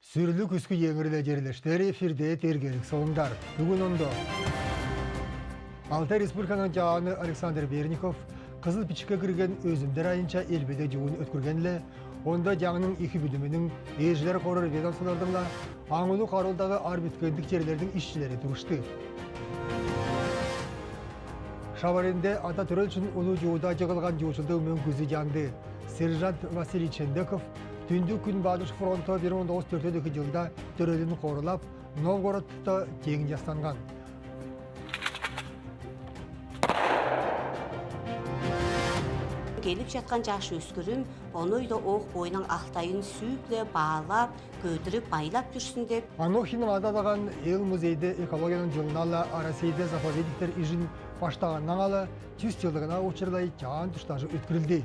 Сүрлі күскі еңірлі жерлештері эфирде тергелік соңдар. Бүгін онда Алтай Республиканың жауаны Александр Берников қызыл пичке кірген өзімдер айынша елбеде жуын өткіргенлі, онда жаңының екі бүдімінің ежілер қорыр ведомстволардыңла аңылы қарылдағы арбиткендік жерлердің ішчілері тұрышты. Шаваренде ата түрел үшін ұлы жуыда жығылған жуышылды өмен күзі жанды. Сержант Василий Чендеков түнді күн бадыш фронта 1942 жылда түрелін қорылап, Новгородта тегін жастанған. Gelip жатқан жашы өскірім, онойда оқ бойының ақтайын сүйікле бағалап, көдіріп, байлап жүрсін деп. Анохинің ададаған ел музейді экологияның жылынала Арасейді заповедиктер ижін баштағаннан алы 100 жылдығына очырлай жан тұштажы өткірілді.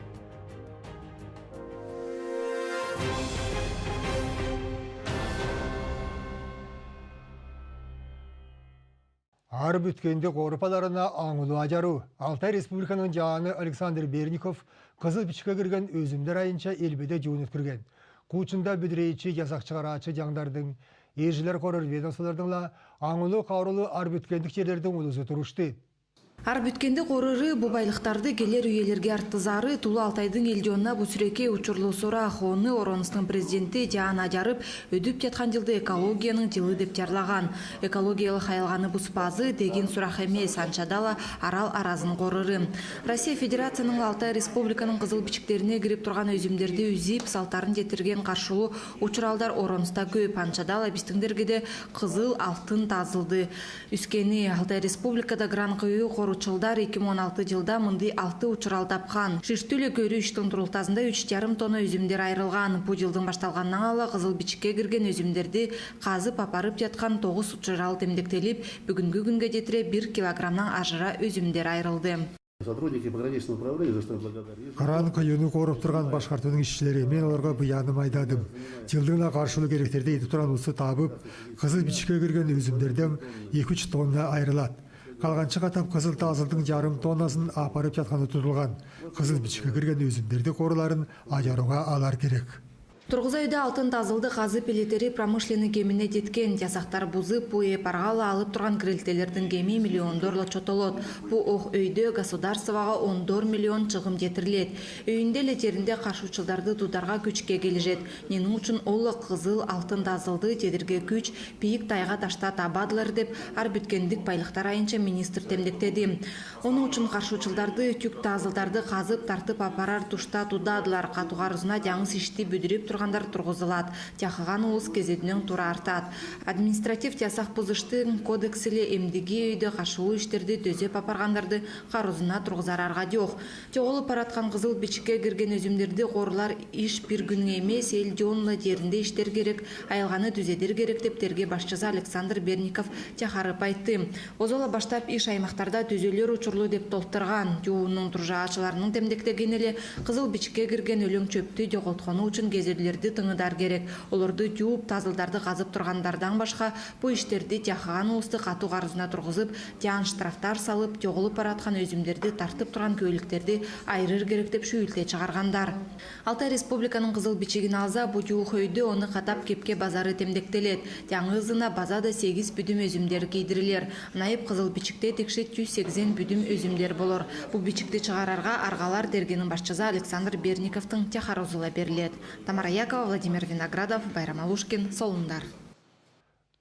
Арып өткенде қорыпаларына аңылу ажару. Алтай Республиканың жауаны Александр Берников қызыл пичке кірген өзімдер айынша елбеде жуын өткірген. Қучында бүдірейші жасақчығарачы жаңдардың, ежілер қорыр ведомстволардыңла аңылу қаурылы арып өткендік жерлердің ұлызы тұрышты. Арбүткенді қорыры бұ байлықтарды келер үйелерге арттызары Тулы Алтайдың елдионна бұ сүреке учурлы сора ақуыны Ороныстың президенті Жаан Ажарып өдіп жатқан жылды экологияның жылы деп жарлаған. Экологиялы хайылғаны бұспазы деген сұрақ емес анчадала арал аразын қорыры. Россия Федерацияның Алтай Республиканың қызыл бичіктеріне кіріп тұрған өзімдерді үзіп, салтарын жетірген қаршылы учуралдар Ороныста көп анчадала бістіңдергеде қызыл алтын тазылды. Үскені Алтай Республикада гран қойы Учылдар 2016 жылда мынды 6 учурал тапқан. Шиштүлі көрі үштің тұрылтасында 3,5 тонна өзімдер айрылған. Бұл жылдың башталғаннан ала қызыл бичікке кірген өзімдерді қазып апарып жатқан 9 учурал темдектеліп, бүгінгі күнге жетіре 1 килограммнан ажыра өзімдер айрылды. Қаран қайыны қорып тұрған башқартының ішшілері мен оларға бұяным айдадым. Жылдығына қаршылы керектерді етіп тұран ұсы табып, қызыл бичікке кірген өзімдерден 2-3 тонна айрылады. Қалғаншы қатап қызыл тазылдың жарым тоннасын апарып жатқаны тұтылған. Қызыл бичікке кірген өзімдерді қорыларын ажаруға алар керек. Тұрғызайда алтын тазылды қазы пелетері промышленный кеміне деткен. Жасақтар бұзып, бұе парғалы алып тұрған крелтелердің кеми $1,000,000 чотолот. Бұ оқ өйді государстваға $10 миллион чығым жетірілет. Өйінде летерінде қаршучылдарды тударға күчке кележет. Ненің үшін олы қызыл алтын тазылды дедірге күч пейік тайға ташта табадылар деп арбүткендік байлықтар айынша министр темдектеді. Оның үшін қаршучылдарды түк тазылдарды қазып тартып апарар тұшта тудадылар. Қатуғарызына жаңыз ішті бүдіріп тұрғандар тұрғызылады. Тяқыған олыс кезедінің тұра артады. Административ тясақ бұзыштың кодексілі емдіге өйді қашылу іштерді дөзеп апарғандарды қарызына тұрғызарарға жоқ. Жоғылы паратқан қызыл бичікке кірген өзімдерді қорлар иш бір күн емес ел жонлы дерінде іштер керек, айылғаны дүзедер керек деп терге башчысы Александр Берников тяқарып айтты. Озола баштап иш аймақтарда түзелер учурлы деп толтырған. Жуының тұржаачыларының темдектегенелі қызыл бичікке кірген өлің чөпті жоғылтқаны үшін кезерлерді тыңыдар керек. Оларды жуып тазылдарды қазып тұрғандардан башқа бұл іштерді тяқыған ұлысты қату қарызына тұрғызып, жан штрафтар салып, жоғылып баратқан өзімдерді тартып тұрған көйліктерді айырыр керек деп шүйілте шығарғандар. Алтай Республиканың қызыл бичігін алза, бұл жуық өйді оны қатап кепке базары темдектелет. Жаңызына базада 8 бүдім өзімдер кейдірілер. Найып қызыл бичікте текші 180 бүдім өзімдер болыр. Бұл бичікті шығарарға арғалар дергенің башчысы Александр Берниковтың тяқарузыла берілет. Тамара Якова, Владимир Виноградов, Байрам Алушкин, Солундар.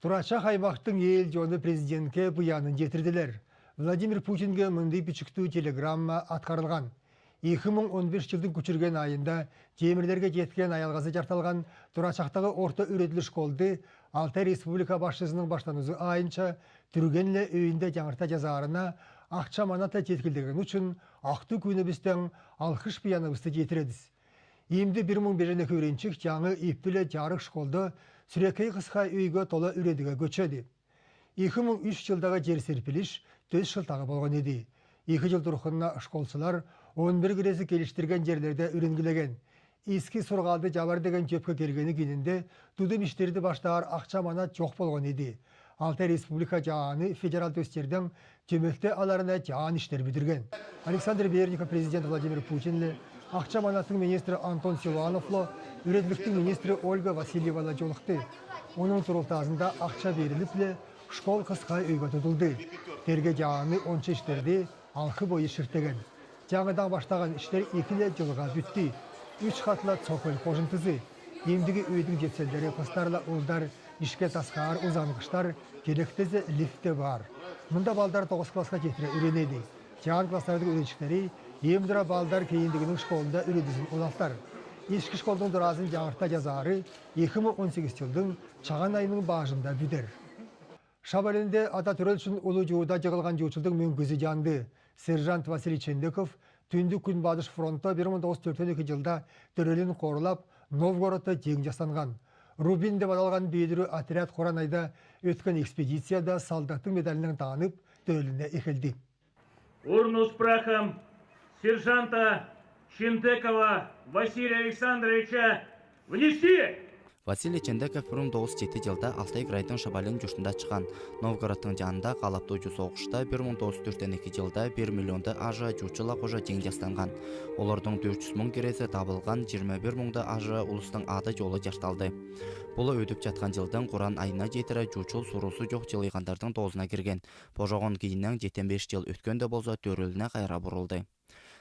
Турача Хаймақтың ел жоны президентке бұянын жетірділер. Владимир Путинге мынды пичікту телеграмма атқарылған. 2015 жылдың күчірген айында темірлерге жеткен аялғазы жарталған Турачақтағы орта үреділі школды Алтай Республика башчысының баштанызы айынша түргенлі өйінде жаңырта жазарына ақша маната жеткілдеген үшін ақты күні бізден алқыш бұяныбысты жетіредіз. Емді 1000 көренчік жаңы еппілі жарық школды сүрекей қысқа үйге тола үредіге көчеді. 2003 жылдағы жер серпіліш 4 жылдағы болған еді. 2 жыл тұрқынна школсылар 11 кіресі келіштірген жерлерде үренгілеген. Ескі сұрғалды жабар деген жөпке келгені кенінде тұдым іштерді баштағар ақша манат жоқ болған еді. Алтай Республика жағаны федерал төстердің төмекті аларына жаған іштер бідірген. Александр Берников президент Владимир Путинлі Акча манатың министрі Антон Силуановло, үреділіктің министрі Ольга Васильевала жолықты. Оның тұрылтазында ақча беріліплі школ қысқа өйгі тұтылды. Терге жағаны 10 іштерде алқы бойы шіртеген. Жаңыдан баштаған іштер 2 жылға бүтті. 3 қатла цокөл қожынтызы. Емдігі өйдің жетселдері қыстарла ұлдар, ішке тасқар, ұзанғыштар, керектізі лифті бар. Мұнда балдар 9 класқа жетірі үренеді. Жаңын кластардың үйреншіктері емдіра балдар кейіндігінің школында үредізін олақтар. Ешкі школдың дұразын жаңырта жазары 2018 жылдың чаған айының бажында бүдер. Шабалінде ата төрел үшін ұлы жуыда жығылған жуытшылдың мөңкізі жанды. Сержант Василий Чендеков түнді күн бадыш фронтта 1942 жылда төрелін қорылап, Новгородта жең жасанған. Рубин деп аталған бейдірі отряд Қоранайда өткен экспедицияда солдаттың медалінің тағынып төреліне екілді. Урну с прахом сержанта Чендекова Василия Александровича внести! Василий Чендеков 1907 жылда Алтай крайдың Шабалин жұртында чыққан. Новгородтың жанында қалапты жу соғышта 1942 жылда 1 миллионды ажы жұртшыла қожа жең жастанған. Олардың 400 мың кересі табылған 21 мыңды ажы ұлыстың ады жолы жашталды. Бұлы өтіп жатқан жылдың Құран айына жетірі жұртшыл сұрысы жоқ жылайғандардың тозына кірген. Пожоғын кейіннен 75 жыл өткенде болса төріліне қайра бұрылды.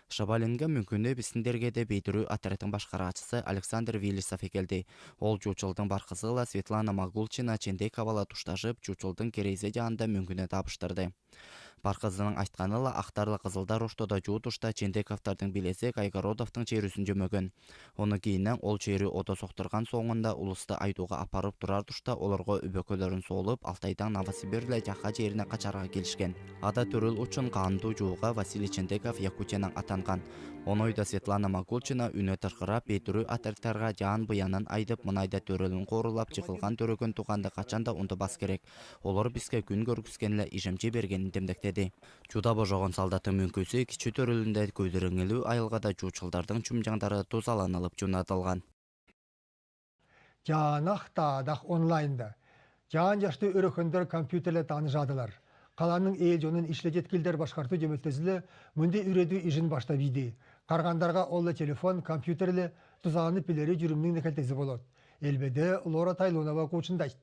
Шабалинге мүмкінді бісіндерге де бейдіру отрядтың башқарачысы Александр Виллисов екелді. Ол жұртшылдың барқызыла Светлана Магулчина Чендековала тұшташып, жұртшылдың керейзе жағында мүмкіне табыштырды. Барқызының айтқанылы ақтарлы қызылдар ұштыда жуыт ұшта Чендековтардың билесі Кайгородовтың черусін жөмөгін. Оны кейіннен ол чері ода соқтырған соңында ұлысты айтуға апарып тұрар тұшта оларға үбекөлерін солып, Алтайдан Новосибирлі жаққа жеріне қачарға келішкен. Ада төріл үшін қанды жуыға Василий Чендеков Якутияның атанған. Онойда Светлана Магулчина үні тұрғырап, бейтірі атырттарға жан бұянын айдып, мұнайда төрілін қорылап, жығылған төрігін туғанды қачанда ұнды бас керек. Олар бізге күн көргіскенлі ижемче бергенін демдектеді. Чуда божоған салдатын мүмкөсі кичі төрілінде көдіріңілі айылғада жуытшылдардың чүмжаңдары тозаланылып жунатылған. Жаңақ тадақ онлайнда. Жаңын жашты өрікіндер компьютерлі таны жадылар. Қаланың ел жонын ішлі жеткілдер башқарту жөметтезілі мүнді үреду ижін башта бейді. Қарғандарға олы телефон, компьютерлі тұзағаны пілері жүрімнің некелтезі болады. Елбеде Лора Тайлонова көчіндайд.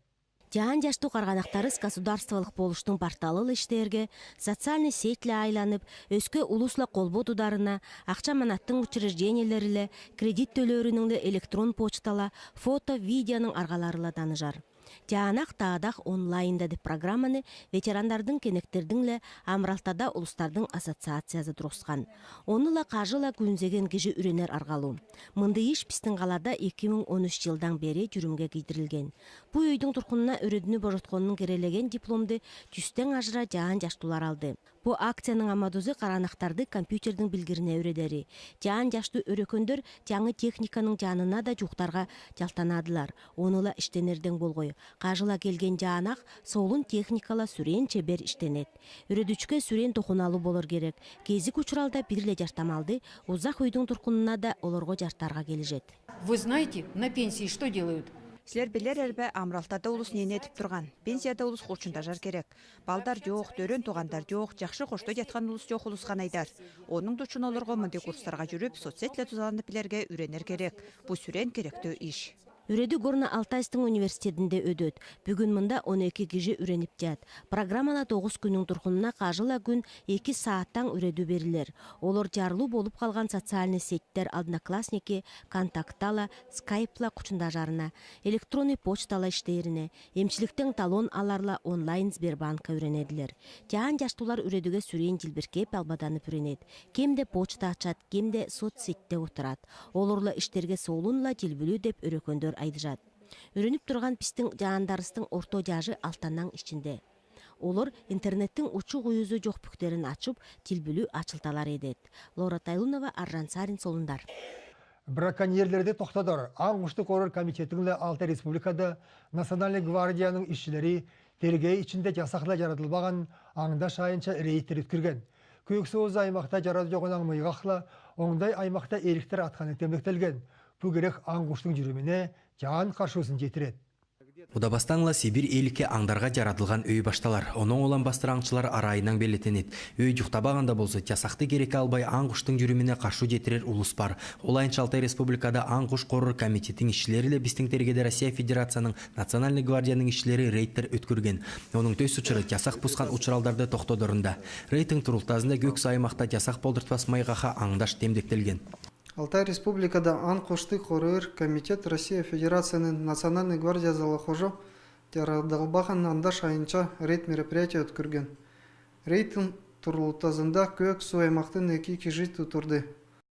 Жаан жаштуу карганактарыз государстволук болуштун порталы иштерге, социальный сетле айланып, өскө улусла колбоо тударына, акча манаттын учреждениелериле, кредит төлөөрүнүн электрон почтала, фото, видеонун аргаларыла таныжар. Жаанак таадак онлайнда деп программаны ветерандардын кенектердинле Амралтада улустардын ассоциациясы турускан. Онула кажыла күнзеген киши үренер аргалуу. Мынды иш биздин калада 2013 жылдан бери жүрүмгө кийдирилген. Бу үйдүн туркунуна өрөдүнү божотконунун керелеген дипломду 100тен ажыра жаан жаштуулар алды. Бу акциянын амадузу каранактарды компьютердин билгирине өредери. Жаан жаштуу өрөкөндөр жаңы техниканын жанына да жуктарга жалтанадылар. Онула иштенерден болгой. Кажыла келген жаанак соолун техникала сүрен чебер иштенет. Өрөдүчкө сүрен токуналуу болор керек. Кезик учуралда бирле жартамалды, узак үйдүн туркунуна да олорго жартарга келишет. Вы знаете, на пенсии что делают? Силер билер элбе Амралтада улус нене этип турган. Пенсияда улус кочунда жар керек. Балдар жок, төрөн тугандар жок, жакшы кошто жаткан улус жок улускан айдар. Онун үчүн олорго мындай курстарга жүрүп, соцсетле тузаланып билерге үйренер керек. Бу сүрен керектүү иш. Үрөдү Горно Алтайстын университетинде өдөт. Бүгүн мында 12 киши үренип жат. Программана 9 күнүн туркунуна кажыла күн 2 сааттан үрөдү берилер. Олар жарлуу болуп калган социальный сеттер Одноклассники, Контактала, Скайпла кучундажарына, электронный почтала иштерине, эмчиликтен талон аларла онлайн Сбербанка үренедилер. Жаан жаштуулар үрөдүгө сүрен жылбиркеп албаданып үренет. Кемде почта ачат, кемде соцсетте отурат. Олорла иштерге соолунла жылбүлүү деп өрөкөндөр айдыжат. Үрөнүп турган биздин жаандарыстын орто жажы алтаннан ичинде. Олар интернеттин учу куюзу жок бүктерин ачып, тилбүлүү ачылталар едет. Лора Тайлунова, Аржан Сарин солундар. Браконьерлерди токтодор. Аң уштук орор комитетинде Алтай Республикада Национальный гвардиянын ишчилери тергей ичинде жасакла жаратылбаган аңда шайынча рейдтер өткөргөн. Көксөз аймакта жараты жогон мыйгакла, оңдай аймакта эриктер атканы темектелген. Бу керек аң куштун жүрүмүнө жаан каршысын жетирет. Удабастаңла Сибир элікке аңдарға жаратылған өй башталар. Оның olan бастыраңчылар арайынан белетенет. Өй жүқтабағанда болсы, тясақты керек албай аңғыштың жүріміне қаршу жетірер улус бар. Олайынша Алтай Республикада аңғыш қорыр комитетің ішілері біздің тергеде Россия Федерацияның Национальный гвардияның ішілері рейдтер өткөрген. Оның төс ұчыры тясақ пұсқан ұчыралдарды тоқтодырында. Рейтің тұрылтазында көк сайымақта тясақ болдыртпас майғаға аңдаш темдектелген. Алтай Республикада аңқошты қорыр комитет Россия Федерацияның Национальный гвардия залахожу жарадылбаған андаш айынша рейд мероприятия өткөрген. Рейдтің тұрылтазында көк су аймақтың 2 кежі тұтырды.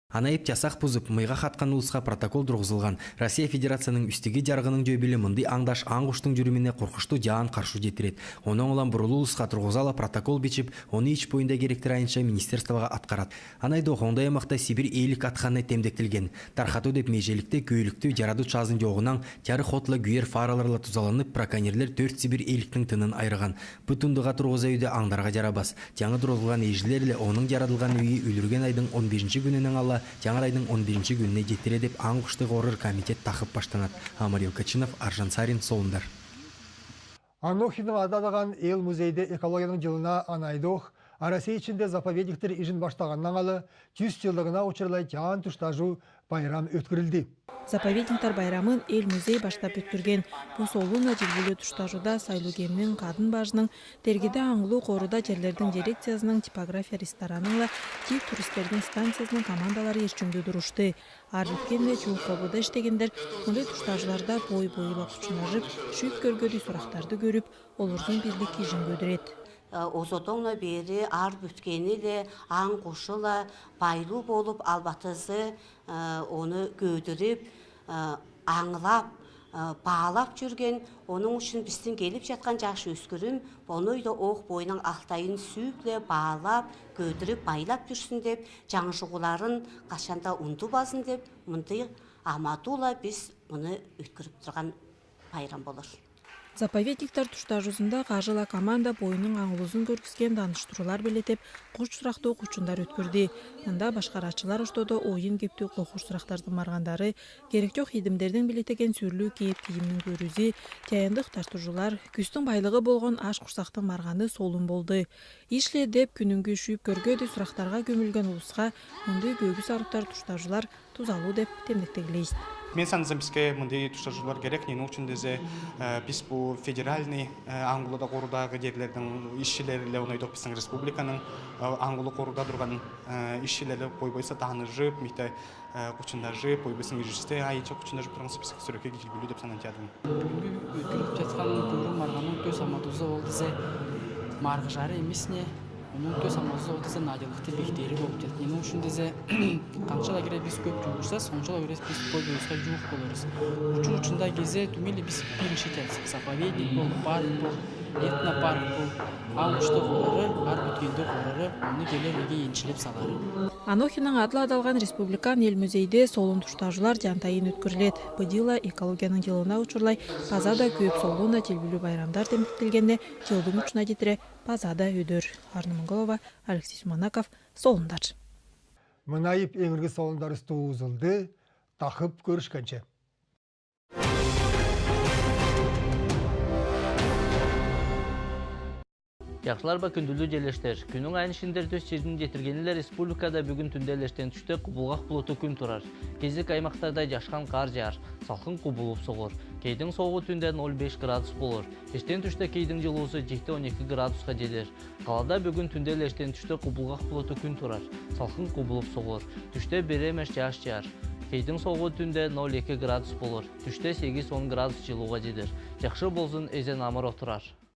Анайып тясақ бұзып, мыйға қатқан ұлысқа протокол тұрғызылған. Россия Федерацияның үстіге жарғының дөбелі мұнды аңдаш аңғыштың жүріміне қорқышты жаан қаршу жетірет. Оның olan бұрылы ұлысқа тұрғызала протокол бечіп, оны ич бойында керектер айынша министерствоға атқарат. Анайды оғындай аймақта Сибир ейлік атқаны темдектілген. Тарқату деп межелікті, көйлікті, жараду чазын жоғынан, тяры хотлы гүйер фараларла тұзаланып, браконьерлер 4 Сибир ейліктің тынын айырған. Бұтындыға тұрғыза үйді аңдарға жарабас. Жаңы тұрғызылған ежілерлі оның жарадылған үйі үлірген айдың 15 күнінің ала жаңа айдың 11 күніне жетіре деп аңғышты қорыр комитет тақып баштанат. Амарил Качинов, Аржан Сарин, Солындар. Анохиның ададаған ел музейде экологияның жылына анайдох, Россия içinde заповедниктер ижін баштағаннан алы 100 жылдығына учырлай жан тұштажу байрам өткірілді. Заповедниктер байрамын ел музей баштап өткөрген. Бу солуна желгелүү туштажуда сайлуу кемнин кадын бажының тергеде аңылуу коруда жерлердин дирекциясынын типография рестораныңла тип туристтердин станциясынын командалары эрчимдүү турушты. Ар бүткенде чуул кобуда иштегендер мындай туштажларда бой-бойла кучунажып, шүйүп көргөдүү сурактарды көрүп, олордун бирлик ижин көдүрөт. Озодонла бері ар бүткенілі, аң қошыла, байлу болып албатызы оны көдіріп, аңлап, бағалап жүрген. Оның үшін біздің келіп жатқан жақшы өскірім, оны үйді оқ бойының ақтайын сүйіпле, бағалап, көдіріп, байлап жүрсін деп, жаңы жұғыларын қашанда ұнды базын деп, мұнды амадула біз мұны өткіріп тұрған байрам болыр. Заповедниктер туштажусында кажыла команда бойының аңылузун көргүзген даныштыруулар белетеп, куш сурактуу кучундар өткөрдү. Мында башкарачылар оштодо оюн кептүү кокуш сурактардын баргандары, керек жок хидимдердин билетеген сүрлүү кийип кийимдин көрүзү, таяндык тартуужулар, күздүн байлыгы болгон аш курсактын барганы солун болду. Ишле деп күнүнгү шүйүп көргөдү сурактарга көмүлгөн улуска мындай көгүс арыптар туштажулар тузалуу деп темдектегилейт. Мен санызым бізге мындай туштажулар керек, нені үшін дезе біз бұл федеральный аңғылыда қорудағы жерлердің ішшілерілі онайдық біздің республиканың аңғылы қоруда тұрған ішшілері бой-бойса тағыны мейті құчындар жып, бой-бойсын ежісте айыча құчындар жып тұрғансы бізге сүрекке келбілі деп санан тядым. Өткіліп жатқан көрім марғаның төс аматузы ол дезе марғы жары емесіне, onun töz amazı o dese nadyalıqtı bekteri болып жатыр. Ненің үшін дезе қаншала кере біз көп жүргізсіз, соншала өрес біз көп өресқа жуық болырыз. Учын-учында кезе түмелі біз бірінші тәлсік. Заповедник бол, парк бол, этнопарк бол, аңғышты қорары, ар өткенді қорары, оны келер еге еншілеп салары. Анохиның адлы адалған республикан ел музейде солун туштажулар жантайын өткөрүлөт. Быдыла экологияның жылына учурлай пазада көп солуна телбилүү байрамдар темиктелгенде жылдың учуна жетире пазада өдөр. Арна Монголова, Алексей Манаков, Солундар. Мынайып эңирги солундар стуузулды, тахып көрүшкөнчө. Яқшылар ба күнділі желештер. Күнің айын шиндерді жердің жетіргенілер республикада бүгін түнделештен түшті құбылғақ бұлыты күн тұрар. Кезік аймақтарда жашқан қар жар, салқын құбылып соғыр. Кейдің соғы түнде 0,5 градус болыр. Ештен түшті кейдің жылуысы 7-12 градусқа желер. Қалада бүгін түнделештен түшті құбылғақ бұлыты күн тұрар. Салқын құбылып соғыр. Түшті беремеш жаш жар. Кейдің соғы түнде 0,2 градус болыр. Түшті 8-10 градус жылуға желер. Жақшы болсын ezен амыр отырар.